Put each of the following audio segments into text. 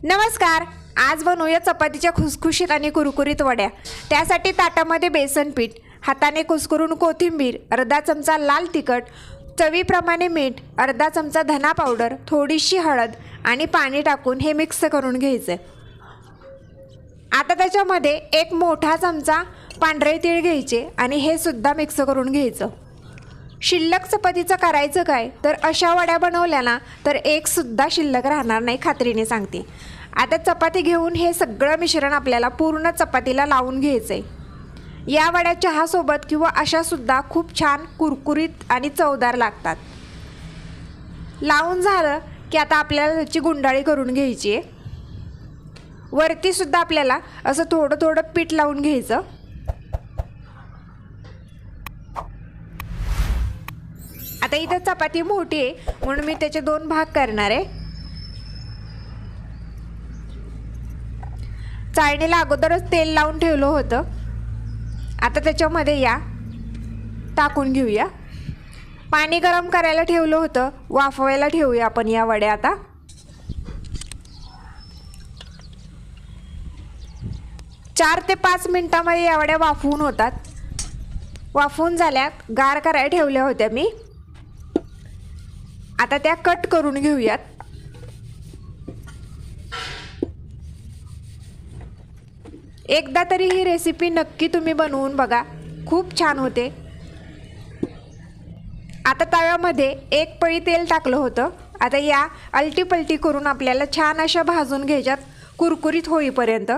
नमस्कार. आज बनवूया चपातीच्या खुसखुशीत आणि कुरकुरीत वड्या. त्यासाठी ताटामध्ये बेसन पीठ, हाताने कुस्करून कोथिंबीर, अर्धा चमचा लाल तिखट, चवीप्रमाणे मीठ, अर्धा चमचा धना पावडर, थोडीशी हळद आणि पाणी टाकून हे मिक्स करून घ्यायचे. आता त्याच्यामध्ये एक मोठा चमचा पांढरे तीळ घ्यायचे आणि हे सुद्धा मिक्स करून घ्यायचं. शिल्लक चपातीचं करायचं काय, तर अशा वड्या बनवल्या ना तर एक सुद्धा शिल्लक राहणार नाही, खात्रीने सांगते. आता चपाती घेऊन हे सगळं मिश्रण आपल्याला पूर्ण चपातीला लावून घ्यायचं आहे. या वड्या चहासोबत किंवा अशासुद्धा खूप छान कुरकुरीत आणि चवदार लागतात. लावून झालं की आता आपल्याला त्याची गुंडाळी करून घ्यायची आहे. वरतीसुद्धा आपल्याला असं थोडं थोडं पीठ लावून घ्यायचं. आता इथं चपाती मोठी आहे म्हणून मी त्याचे 2 भाग करणार आहे. चाळणीला अगोदरच तेल लावून ठेवलं होतं. आता त्याच्यामध्ये या टाकून घेऊया. पाणी गरम करायला ठेवलं होतं, वाफवायला ठेवूया आपण या वड्या. आता 4 ते 5 मिनिटांमध्ये या वड्या वाफवून होतात. वाफवून झाल्यात, गार करायला ठेवल्या होत्या मी. आता त्या कट करून घेऊयात. एकदा तरी ही रेसिपी नक्की तुम्ही बनवून बघा, खूप छान होते. आता तव्यामध्ये 1 पळी तेल टाकलं होतं. आता या अलटी पलटी करून आपल्याला छान अशा भाजून घ्यायच्यात, कुरकुरीत होईपर्यंत.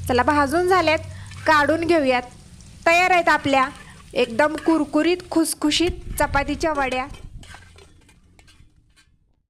चला, भाजून झाल्यात, काढून घेऊयात. तयार आहेत आपल्या एकदम कुरकुरीत खुसखुशीत चपातीच्या वड्या.